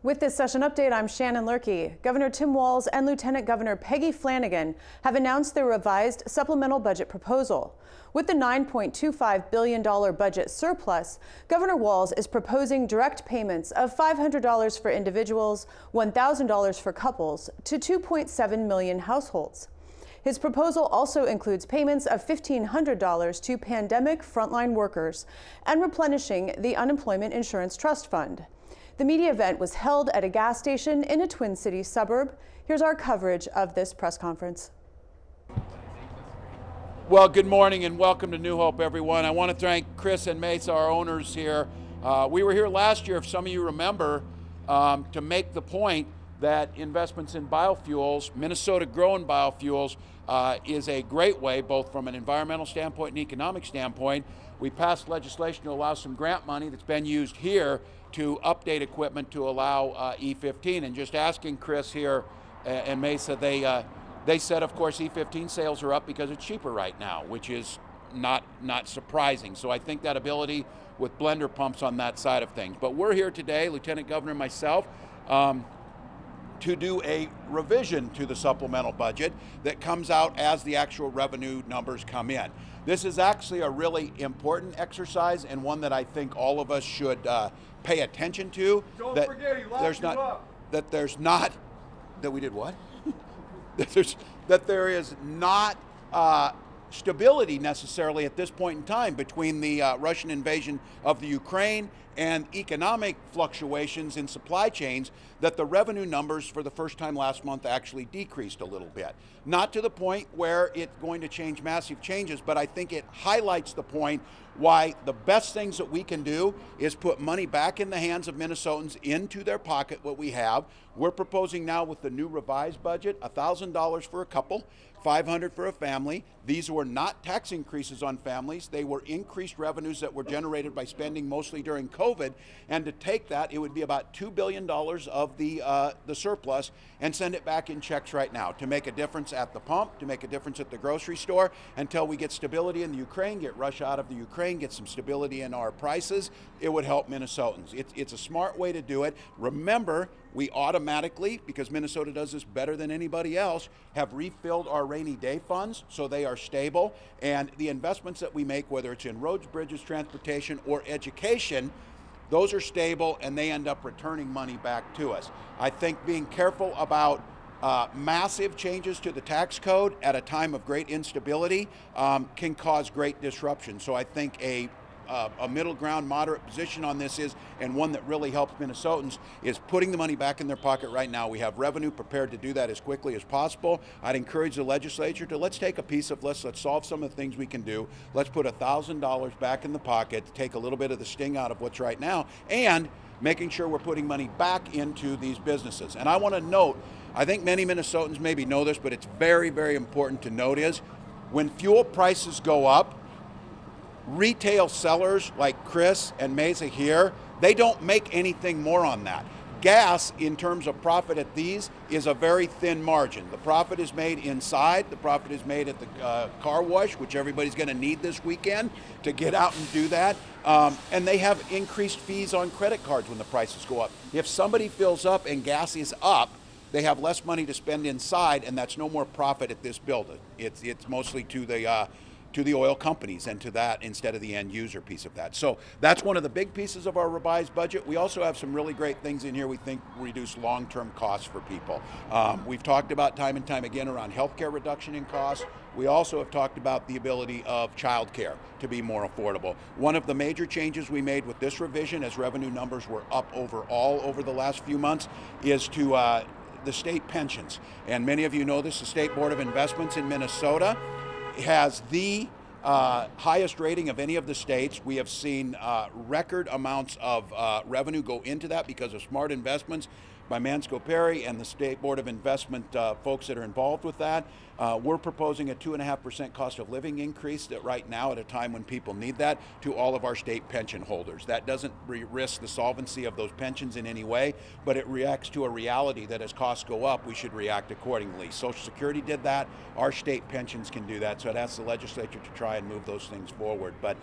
With this session update, I'm Shannon Lurkey. Governor Tim Walz and Lieutenant Governor Peggy Flanagan have announced their revised supplemental budget proposal. With the $9.25 billion budget surplus, Governor Walz is proposing direct payments of $500 for individuals, $1,000 for couples, to 2.7 million households. His proposal also includes payments of $1,500 to pandemic frontline workers and replenishing the Unemployment Insurance Trust Fund. The media event was held at a gas station in a Twin Cities suburb. Here's our coverage of this press conference. Well, good morning and welcome to New Hope, everyone. I want to thank Chris and Mesa, our owners here. We were here last year, if some of you remember, to make the point that investments in biofuels, Minnesota-grown biofuels, is a great way, both from an environmental standpoint and economic standpoint. We passed legislation to allow some grant money that's been used here to update equipment to allow E15. And just asking Chris here and Mesa, they said, of course, E15 sales are up because it's cheaper right now, which is not surprising. So I think that ability with blender pumps on that side of things. But we're here today, Lieutenant Governor and myself, to do a revision to the supplemental budget that comes out as the actual revenue numbers come in. This is actually a really important exercise and one that I think all of us should pay attention to. Don't forget, he locked you up. That we did what? that there is not stability necessarily at this point in time between the Russian invasion of the Ukraine and economic fluctuations in supply chains, that the revenue numbers for the first time last month actually decreased a little bit. Not to the point where it's going to change massive changes, but I think it highlights the point why the best things that we can do is put money back in the hands of Minnesotans into their pocket, what we have. We're proposing now with the new revised budget, $1,000 for a couple, $500 for a family. These were not tax increases on families. They were increased revenues that were generated by spending mostly during COVID. And to take that, it would be about $2 billion of the surplus and send it back in checks right now to make a difference at the pump, to make a difference at the grocery store until we get stability in the Ukraine, get Russia out of the Ukraine, get some stability in our prices. It would help Minnesotans. It's a smart way to do it. Remember, we automatically, because Minnesota does this better than anybody else, have refilled our rainy day funds so they are stable. And the investments that we make, whether it's in roads, bridges, transportation, or education, those are stable and they end up returning money back to us. I think being careful about massive changes to the tax code at a time of great instability can cause great disruption. So I think a middle ground, moderate position on this is, and one that really helps Minnesotans, is putting the money back in their pocket right now. We have revenue prepared to do that as quickly as possible. I'd encourage the legislature to let's take a piece of let's solve some of the things we can do. Let's put $1,000 back in the pocket to take a little bit of the sting out of what's right now, and making sure we're putting money back into these businesses. And I want to note, I think many Minnesotans maybe know this, but it's very, very important to note is when fuel prices go up, retail sellers like Chris and Mesa here, they don't make anything more on that. Gas, in terms of profit at these, is a very thin margin. The profit is made inside, the profit is made at the car wash, which everybody's going to need this weekend to get out and do that. And they have increased fees on credit cards when the prices go up. If somebody fills up and gas is up, they have less money to spend inside, and that's no more profit at this building. It's mostly to the oil companies and to that instead of the end user piece of that. So that's one of the big pieces of our revised budget. We also have some really great things in here we think reduce long-term costs for people. We've talked about time and time again around healthcare reduction in costs. We also have talked about the ability of childcare to be more affordable. One of the major changes we made with this revision, as revenue numbers were up overall over the last few months, is to the state pensions. And many of you know this, the State Board of Investments in Minnesota has the highest rating of any of the states. We have seen record amounts of revenue go into that because of smart investments by Mansco Perry and the State Board of Investment folks that are involved with that. We're proposing a 2.5% cost of living increase that right now at a time when people need that to all of our state pension holders. That doesn't risk the solvency of those pensions in any way, but it reacts to a reality that as costs go up, we should react accordingly. Social Security did that. Our state pensions can do that. So it asks the legislature to try and move those things forward. But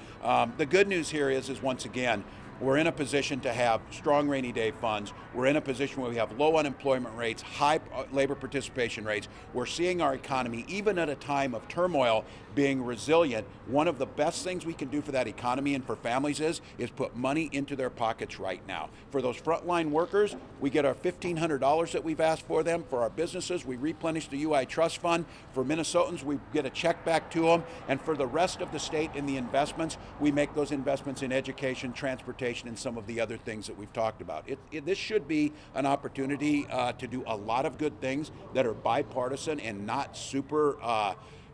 the good news here is once again, We're in a position to have strong rainy day funds. We're in a position where we have low unemployment rates, high labor participation rates. We're seeing our economy, even at a time of turmoil, being resilient. One of the best things we can do for that economy and for families is put money into their pockets right now. For those frontline workers, we get our $1,500 that we've asked for them. For our businesses, we replenish the UI Trust Fund. For Minnesotans, we get a check back to them. And for the rest of the state in the investments, we make those investments in education, transportation, and some of the other things that we've talked about. This should be an opportunity to do a lot of good things that are bipartisan and not super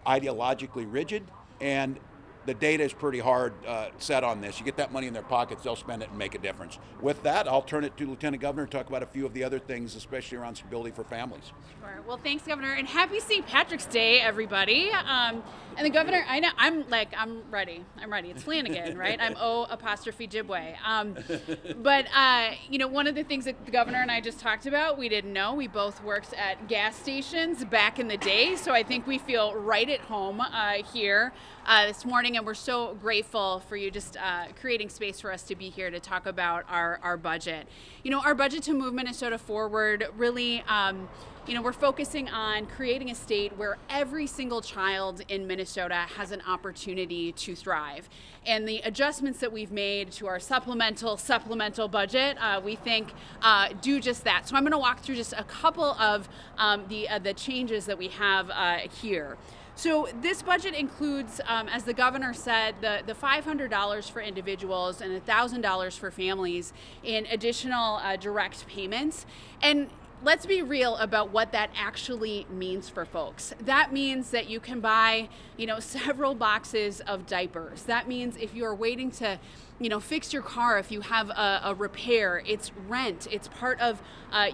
ideologically rigid, and the data is pretty hard set on this. You get that money in their pockets, they'll spend it and make a difference. With that, I'll turn it to Lieutenant Governor to talk about a few of the other things, especially around stability for families. Sure. Well, thanks, Governor, and happy St. Patrick's Day, everybody. And the Governor, I know, I'm ready. It's Flanagan, right? I'm O''Ojibwe. But one of the things that the Governor and I just talked about, we didn't know. We both worked at gas stations back in the day, so I think we feel right at home here this morning, and we're so grateful for you just creating space for us to be here to talk about our budget. Our budget to move Minnesota forward really, we're focusing on creating a state where every single child in Minnesota has an opportunity to thrive. And the adjustments that we've made to our supplemental budget, we think do just that. So I'm going to walk through just a couple of the changes that we have here. So this budget includes, as the Governor said, the $500 for individuals and $1,000 for families in additional direct payments. And let's be real about what that actually means for folks. That means that you can buy, several boxes of diapers. That means if you are waiting to, fix your car, if you have a repair, it's rent, it's part of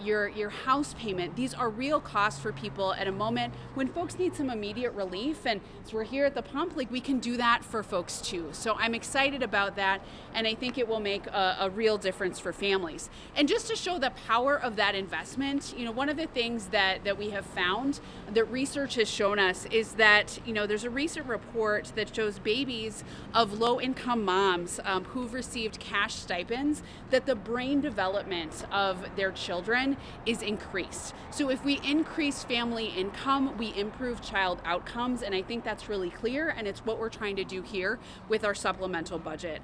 your house payment. These are real costs for people at a moment when folks need some immediate relief. And as we're here at the pump, we can do that for folks too. So I'm excited about that, and I think it will make a real difference for families. And just to show the power of that investment, one of the things that we have found that research has shown us is that, there's a recent report that shows babies of low-income moms who've received cash stipends, that the brain development of their children is increased. So if we increase family income, we improve child outcomes, and I think that's really clear, and it's what we're trying to do here with our supplemental budget.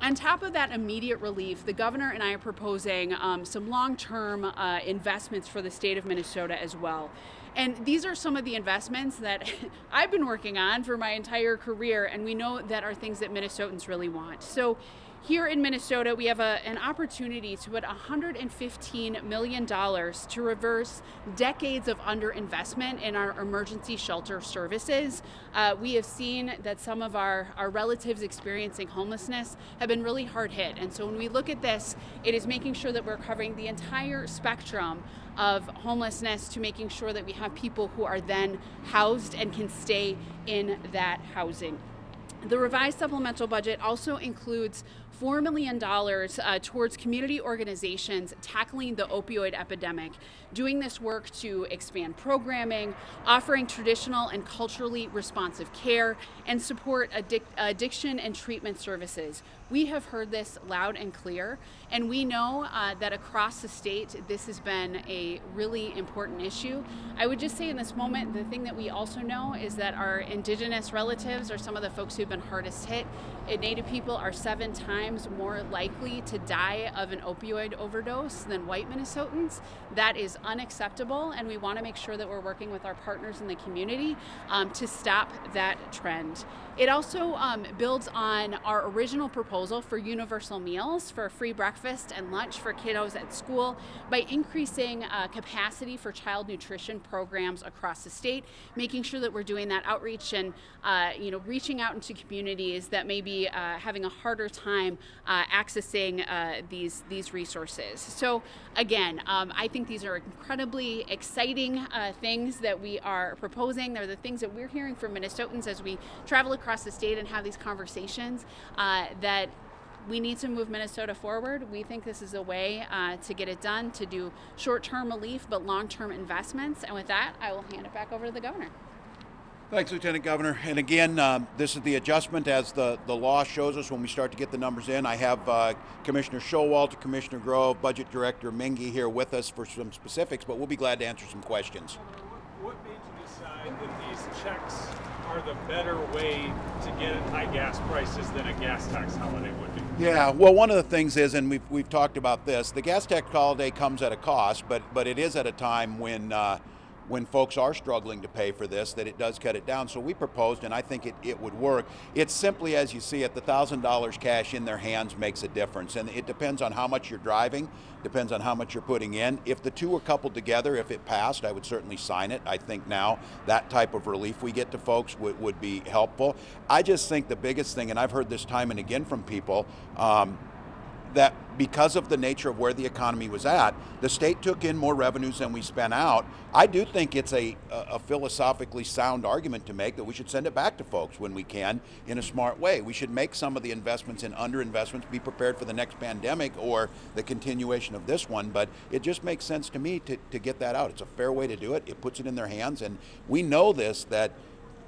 On top of that immediate relief, the Governor and I are proposing some long-term investments for the state of Minnesota as well. And these are some of the investments that I've been working on for my entire career, and we know that are things that Minnesotans really want. So here in Minnesota, we have an opportunity to put $115 million to reverse decades of underinvestment in our emergency shelter services. We have seen that some of our relatives experiencing homelessness have been really hard hit. And so when we look at this, it is making sure that we're covering the entire spectrum of homelessness to making sure that we have people who are then housed and can stay in that housing. The revised supplemental budget also includes $4 million towards community organizations tackling the opioid epidemic, doing this work to expand programming, offering traditional and culturally responsive care, and support addiction and treatment services. We have heard this loud and clear, and we know that across the state, this has been a really important issue. I would just say in this moment, the thing that we also know is that our Indigenous relatives are some of the folks who've been hardest hit. Native people are 7 times more likely to die of an opioid overdose than white Minnesotans. That is unacceptable, and we want to make sure that we're working with our partners in the community to stop that trend. It also builds on our original proposal for universal meals, for free breakfast and lunch for kiddos at school, by increasing capacity for child nutrition programs across the state, making sure that we're doing that outreach and reaching out into communities that may be having a harder time accessing these resources. So again, I think these are incredibly exciting things that we are proposing. They're the things that we're hearing from Minnesotans as we travel across the state and have these conversations, that we need to move Minnesota forward. We think this is a way to get it done, to do short-term relief but long-term investments. And with that, I will hand it back over to the Governor. Thanks, Lieutenant Governor. And again, this is the adjustment as the law shows us when we start to get the numbers in. I have Commissioner Showalter, Commissioner Grove, Budget Director Mingy here with us for some specifics, but we'll be glad to answer some questions. What made you decide that these checks are the better way to get at high gas prices than a gas tax holiday would be? Yeah, well, one of the things is, and we've talked about this, the gas tax holiday comes at a cost, but it is at a time when folks are struggling to pay for this, that it does cut it down. So we proposed, and I think it would work. It's simply, as you see it, the $1,000 cash in their hands makes a difference. And it depends on how much you're driving, depends on how much you're putting in. If the two were coupled together, if it passed, I would certainly sign it. I think now that type of relief we get to folks would be helpful. I just think the biggest thing, and I've heard this time and again from people, that because of the nature of where the economy was at, the state took in more revenues than we spent out. I do think it's a philosophically sound argument to make that we should send it back to folks when we can in a smart way. We should make some of the investments in underinvestments, be prepared for the next pandemic or the continuation of this one, but it just makes sense to me to get that out. It's a fair way to do it. It puts it in their hands, and we know this, that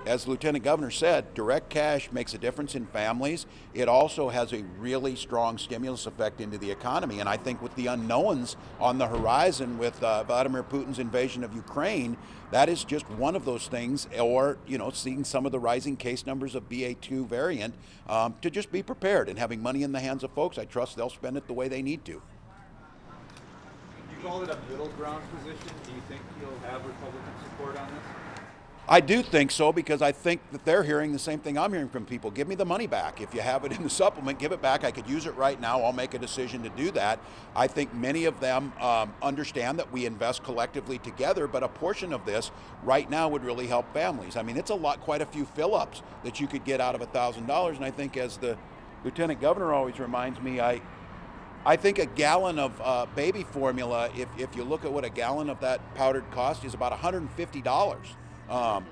as the Lieutenant Governor said, direct cash makes a difference in families. It also has a really strong stimulus effect into the economy. And I think with the unknowns on the horizon with Vladimir Putin's invasion of Ukraine, that is just one of those things, or, seeing some of the rising case numbers of BA2 variant, to just be prepared and having money in the hands of folks. I trust they'll spend it the way they need to. You called it a middle ground position. Do you think you'll have Republican support on this? I do think so, because I think that they're hearing the same thing I'm hearing from people. Give me the money back. If you have it in the supplement, give it back. I could use it right now. I'll make a decision to do that. I think many of them understand that we invest collectively together, but a portion of this right now would really help families. I mean, it's quite a few fill-ups that you could get out of $1,000. And I think, as the Lieutenant Governor always reminds me, I think a gallon of baby formula, if you look at what a gallon of that powdered costs, is about $150.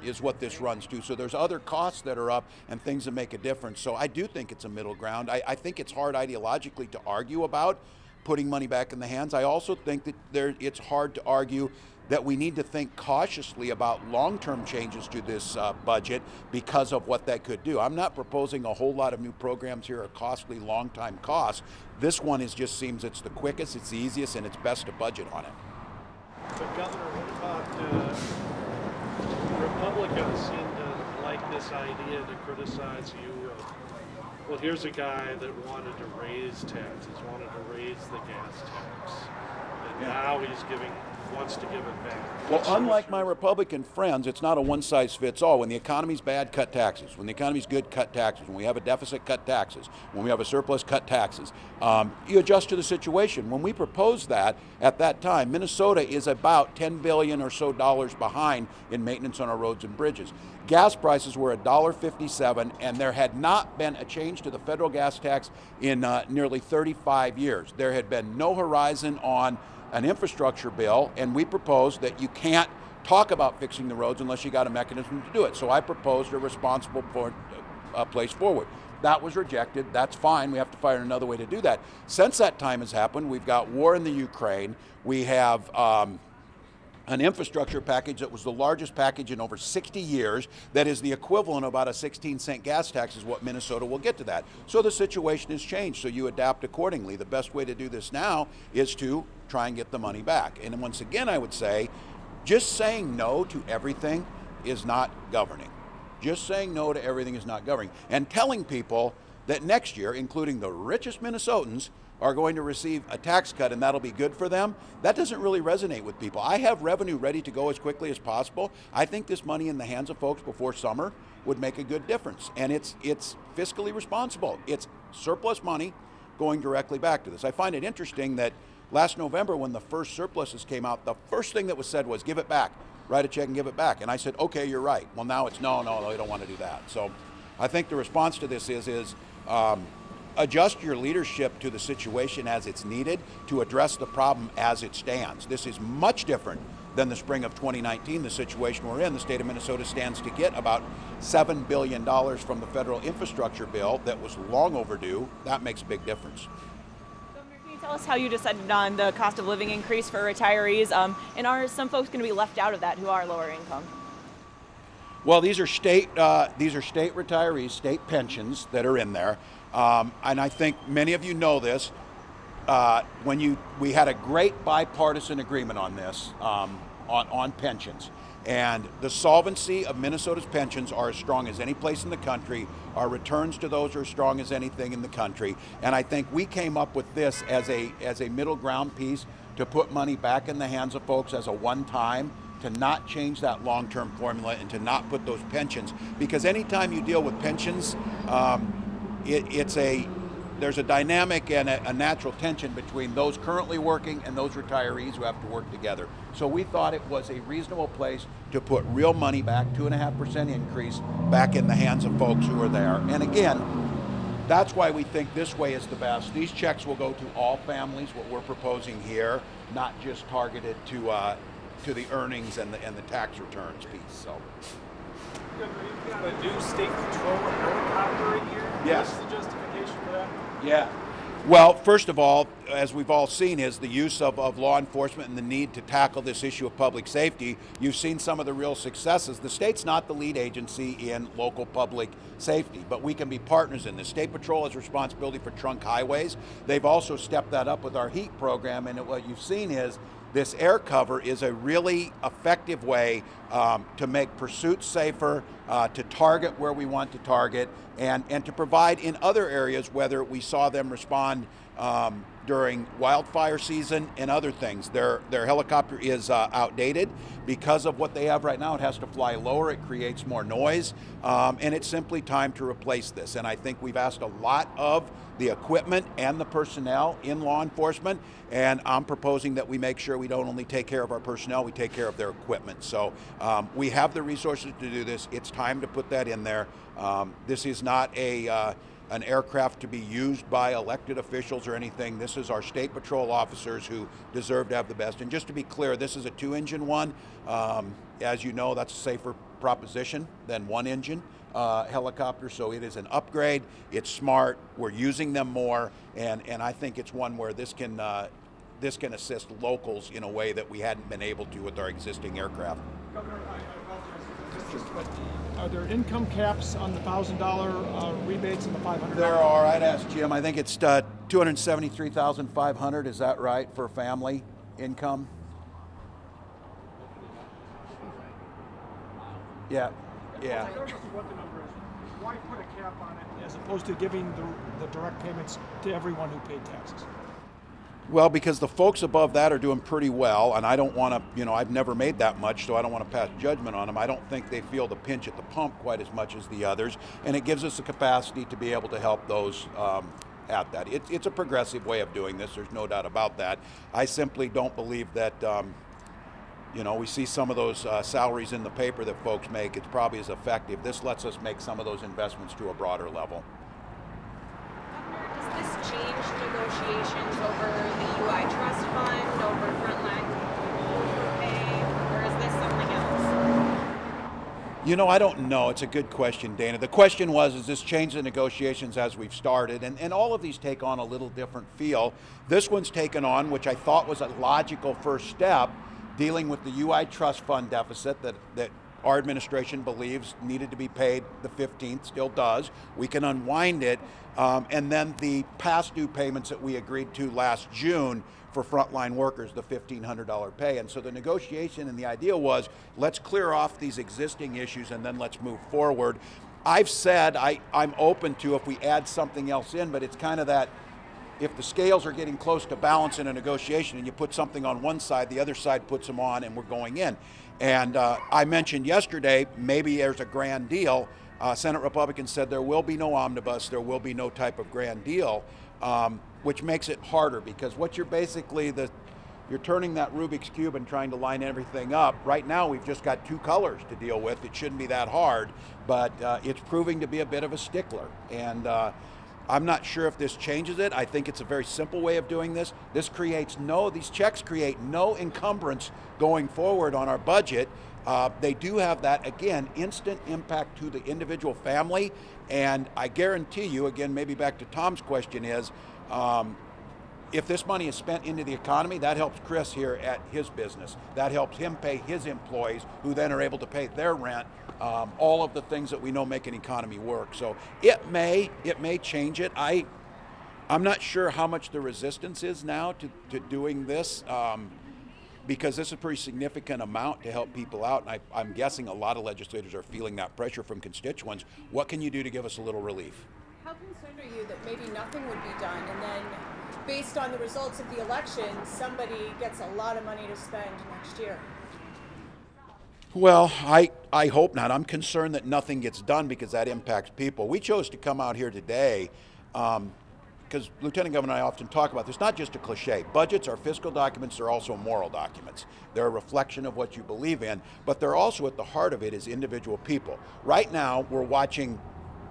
Is what this runs to. So there's other costs that are up and things that make a difference. So I do think it's a middle ground. I think it's hard ideologically to argue about putting money back in the hands. I also think that it's hard to argue that we need to think cautiously about long-term changes to this budget because of what that could do. I'm not proposing a whole lot of new programs here at costly, long-time costs. This one just seems it's the quickest, it's the easiest, and it's best to budget on it. But Governor, what about Republicans seem to like this idea to criticize you well, here's a guy that wanted to raise taxes, wanted to raise the gas tax, and now he's wants to give it back. Well, unlike my Republican friends, it's not a one-size-fits-all. When the economy's bad, cut taxes. When the economy's good, cut taxes. When we have a deficit, cut taxes. When we have a surplus, cut taxes. You adjust to the situation. When we proposed that, at that time, Minnesota is about $10 billion or so behind in maintenance on our roads and bridges. Gas prices were $1.57, and there had not been a change to the federal gas tax in nearly 35 years. There had been no horizon on an infrastructure bill, and we proposed that you can't talk about fixing the roads unless you got a mechanism to do it. So I proposed a responsible place forward. That was rejected. That's fine. We have to find another way to do that. Since that time has happened, we've got war in the Ukraine. We have an infrastructure package that was the largest package in over 60 years that is the equivalent of about a 16-cent gas tax is what Minnesota will get to that. So the situation has changed, so you adapt accordingly. The best way to do this now is to try and get the money back. And once again, I would say, just saying no to everything is not governing. Just saying no to everything is not governing. And telling people that next year, including the richest Minnesotans, are going to receive a tax cut and that'll be good for them, that doesn't really resonate with people. I have revenue ready to go as quickly as possible. I think this money in the hands of folks before summer would make a good difference. And it's fiscally responsible. It's surplus money going directly back to this. I find it interesting that last November, when the first surpluses came out, the first thing that was said was, give it back, write a check and give it back. And I said, okay, you're right. Well, now it's no, they don't want to do that. So I think the response to this is adjust your leadership to the situation as it's needed to address the problem as it stands. This is much different than the spring of 2019, the situation we're in. The state of Minnesota stands to get about $7 billion from the federal infrastructure bill that was long overdue. That makes a big difference. Governor, can you tell us how you decided on the cost of living increase for retirees? And are some folks going to be left out of that who are lower income? Well, these are state retirees, state pensions that are in there, and I think many of you know this. We had a great bipartisan agreement on this, on pensions, and the solvency of Minnesota's pensions are as strong as any place in the country. Our returns to those are as strong as anything in the country, and I think we came up with this as a middle ground piece to put money back in the hands of folks as a one-time, to not change that long-term formula and to not put those pensions, because anytime you deal with pensions, there's a dynamic and a natural tension between those currently working and those retirees who have to work together. So we thought it was a reasonable place to put real money back, 2.5% increase, back in the hands of folks who are there. And again, that's why we think this way is the best. These checks will go to all families, what we're proposing here, not just targeted to the earnings and the tax returns piece. So. You've got a new state patrol helicopter in here. Yes. What's the justification for that? Yeah. Well, first of all, as we've all seen, is the use of law enforcement and the need to tackle this issue of public safety. You've seen some of the real successes. The state's not the lead agency in local public safety, but we can be partners in this. State Patrol has responsibility for trunk highways. They've also stepped that up with our HEAT program, and what you've seen is this air cover is a really effective way to make pursuits safer, to target where we want to target, and to provide in other areas, whether we saw them respond during wildfire season and other things. Their helicopter is outdated because of what they have right now. It has to fly lower, it creates more noise, and it's simply time to replace this. And I think we've asked a lot of the equipment and the personnel in law enforcement, and I'm proposing that we make sure we don't only take care of our personnel, we take care of their equipment. So we have the resources to do this. It's time to put that in there. This is not an aircraft to be used by elected officials or anything. This is our state patrol officers who deserve to have the best. And just to be clear, this is a 2-engine one. As you know, that's a safer proposition than 1-engine helicopter, so it is an upgrade. It's smart. We're using them more, and I think it's one where this can assist locals in a way that we hadn't been able to with our existing aircraft. Governor, I apologize, but are there income caps on the $1,000 rebates and the $500? There are. I'd ask Jim. I think it's $273,500. Is that right for family income? Yeah. Yeah. Regardless of what the number is, why put a cap on it as opposed to giving the direct payments to everyone who paid taxes? Well, because the folks above that are doing pretty well, and I don't want to, I've never made that much, so I don't want to pass judgment on them. I don't think they feel the pinch at the pump quite as much as the others, and it gives us the capacity to be able to help those at that. It's a progressive way of doing this, there's no doubt about that. I simply don't believe that, we see some of those salaries in the paper that folks make, it's probably as effective. This lets us make some of those investments to a broader level. Does this change negotiations over the UI trust fund, over frontline pay, or is this something else? I don't know. It's a good question, Dana. The question was, does this change the negotiations as we've started? And all of these take on a little different feel. This one's taken on, which I thought was a logical first step, dealing with the UI trust fund deficit that our administration believes needed to be paid the 15th, still does. We can unwind it. And then the past due payments that we agreed to last June for frontline workers, the $1,500 pay. And so the negotiation and the idea was, let's clear off these existing issues and then let's move forward. I've said I'm open to if we add something else in, but it's kind of that, if the scales are getting close to balance in a negotiation and you put something on one side, the other side puts them on and we're going in. And I mentioned yesterday, maybe there's a grand deal. Senate Republicans said there will be no omnibus, there will be no type of grand deal, which makes it harder because what you're basically, you're turning that Rubik's Cube and trying to line everything up. Right now we've just got two colors to deal with. It shouldn't be that hard, but it's proving to be a bit of a stickler. And I'm not sure if this changes it. I think it's a very simple way of doing this. These checks create no encumbrance going forward on our budget. They do have that, again, instant impact to the individual family. And I guarantee you, again, maybe back to Tom's question is, if this money is spent into the economy, that helps Chris here at his business. That helps him pay his employees, who then are able to pay their rent, all of the things that we know make an economy work. So it may change it. I'm not sure how much the resistance is now to doing this, because this is a pretty significant amount to help people out, and I'm guessing a lot of legislators are feeling that pressure from constituents. What can you do to give us a little relief? How concerned are you that maybe nothing would be done, and then based on the results of the election, somebody gets a lot of money to spend next year? Well, I hope not. I'm concerned that nothing gets done because that impacts people. We chose to come out here today because Lieutenant Governor and I often talk about this, not just a cliche. Budgets are fiscal documents, they're also moral documents. They're a reflection of what you believe in, but they're also at the heart of it is individual people. Right now, we're watching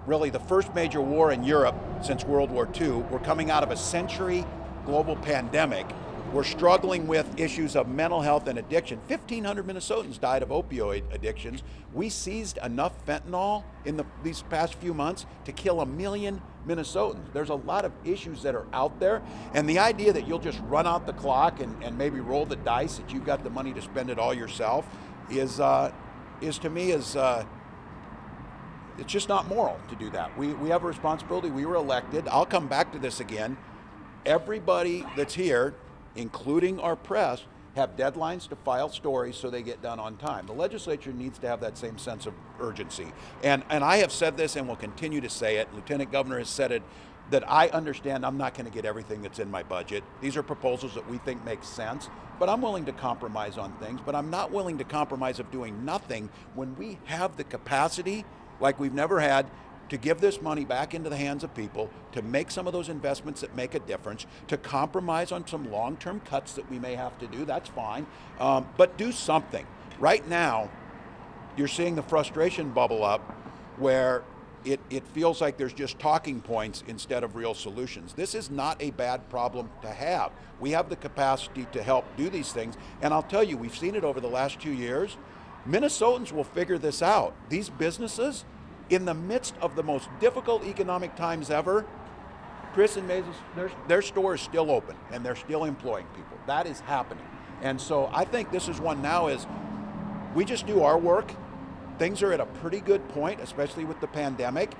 really the first major war in Europe since World War II. We're coming out of a century global pandemic. We're struggling with issues of mental health and addiction. 1,500 Minnesotans died of opioid addictions. We seized enough fentanyl in these past few months to kill 1 million Minnesotans. There's a lot of issues that are out there, and the idea that you'll just run out the clock and maybe roll the dice that you've got the money to spend it all yourself is to me it's just not moral to do that. We have a responsibility. We were elected. I'll come back to this again. Everybody that's here, including our press, have deadlines to file stories so they get done on time. The legislature needs to have that same sense of urgency. And I have said this and will continue to say it. Lieutenant Governor has said it, that I understand I'm not going to get everything that's in my budget. These are proposals that we think make sense, but I'm willing to compromise on things, but I'm not willing to compromise of doing nothing when we have the capacity like we've never had to give this money back into the hands of people, to make some of those investments that make a difference, to compromise on some long-term cuts that we may have to do, that's fine, but do something. Right now, you're seeing the frustration bubble up where it feels like there's just talking points instead of real solutions. This is not a bad problem to have. We have the capacity to help do these things, and I'll tell you, we've seen it over the last 2 years. Minnesotans will figure this out. These businesses, in the midst of the most difficult economic times ever, Chris and Maisel, their store is still open and they're still employing people. That is happening. And so I think this is one now is we just do our work. Things are at a pretty good point, especially with the pandemic,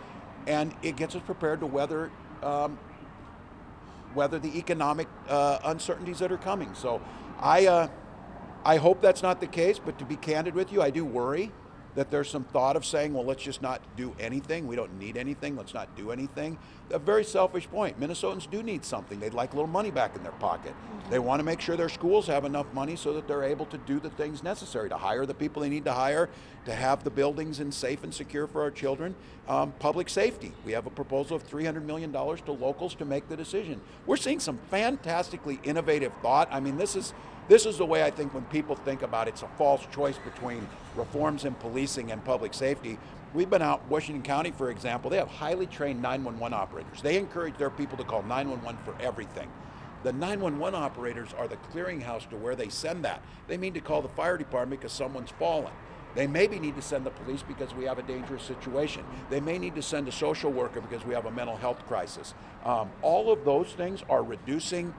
and it gets us prepared to weather the economic uncertainties that are coming. So I hope that's not the case, but to be candid with you, I do worry that there's some thought of saying, well, let's just not do anything. We don't need anything. Let's not do anything. A very selfish point. Minnesotans do need something. They'd like a little money back in their pocket. They want to make sure their schools have enough money so that they're able to do the things necessary, to hire the people they need to hire, to have the buildings in safe and secure for our children. Public safety. We have a proposal of $300 million to locals to make the decision. We're seeing some fantastically innovative thought. I mean, this is the way I think when people think about it's a false choice between reforms in policing and public safety. We've been out Washington County, for example. They have highly trained 911 operators. They encourage their people to call 911 for everything. The 911 operators are the clearinghouse to where they send that. They need to call the fire department because someone's fallen. They maybe need to send the police because we have a dangerous situation. They may need to send a social worker because we have a mental health crisis. All of those things are reducing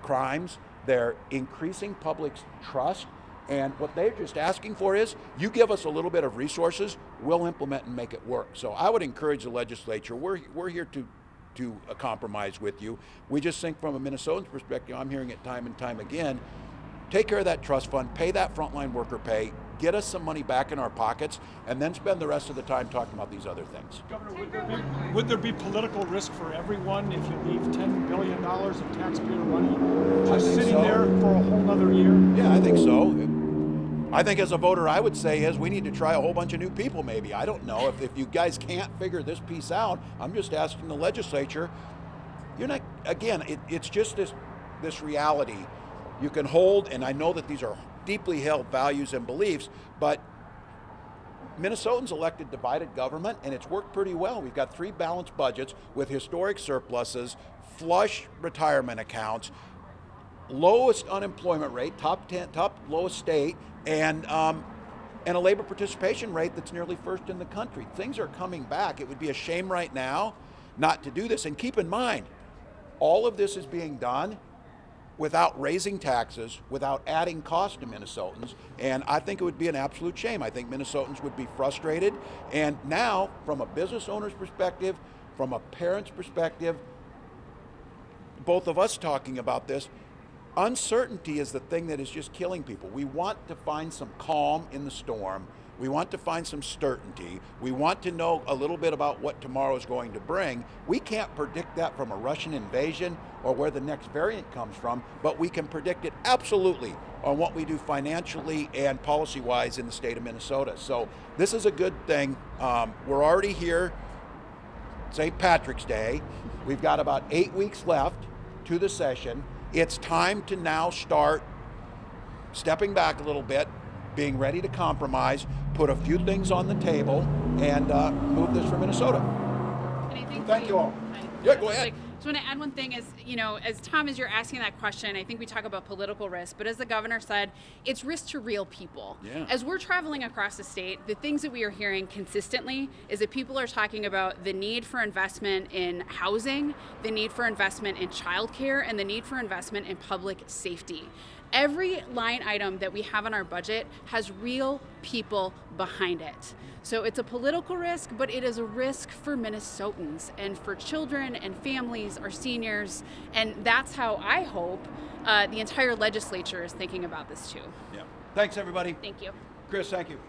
crimes. They're increasing public's trust, and what they're just asking for is, you give us a little bit of resources, we'll implement and make it work. So I would encourage the legislature, we're here to compromise with you. We just think from a Minnesotan's perspective, I'm hearing it time and time again, take care of that trust fund, pay that frontline worker pay, get us some money back in our pockets, and then spend the rest of the time talking about these other things. Governor, would there be political risk for everyone if you leave $10 billion of taxpayer money just sitting there for a whole nother year? Yeah, I think so. I think as a voter, I would say is we need to try a whole bunch of new people maybe. I don't know. If you guys can't figure this piece out, I'm just asking the legislature, you're not, again, it's just this reality you can hold, and I know that these are deeply held values and beliefs, but Minnesotans elected divided government, and it's worked pretty well. We've got 3 balanced budgets with historic surpluses, flush retirement accounts, lowest unemployment rate, top lowest state, and a labor participation rate that's nearly first in the country. Things are coming back. It would be a shame right now not to do this. And keep in mind, all of this is being done without raising taxes, without adding cost to Minnesotans, and I think it would be an absolute shame. I think Minnesotans would be frustrated, and now, from a business owner's perspective, from a parent's perspective, both of us talking about this, uncertainty is the thing that is just killing people. We want to find some calm in the storm. We want to find some certainty. We want to know a little bit about what tomorrow is going to bring. We can't predict that from a Russian invasion or where the next variant comes from, but we can predict it absolutely on what we do financially and policy-wise in the state of Minnesota. So this is a good thing. We're already here, St. Patrick's Day. We've got about 8 weeks left to the session. It's time to now start stepping back a little bit, being ready to compromise, put a few things on the table, and move this for Minnesota. Thank you all. Yeah, go ahead. So I want to add one thing is, you know, as Tom, as you're asking that question, I think we talk about political risk, but as the governor said, it's risk to real people. Yeah. As we're traveling across the state, the things that we are hearing consistently is that people are talking about the need for investment in housing, the need for investment in childcare, and the need for investment in public safety. Every line item that we have in our budget has real people behind it. So it's a political risk, but it is a risk for Minnesotans and for children and families, our seniors, and that's how I hope the entire legislature is thinking about this too. Yeah. Thanks, everybody. Thank you. Chris, thank you.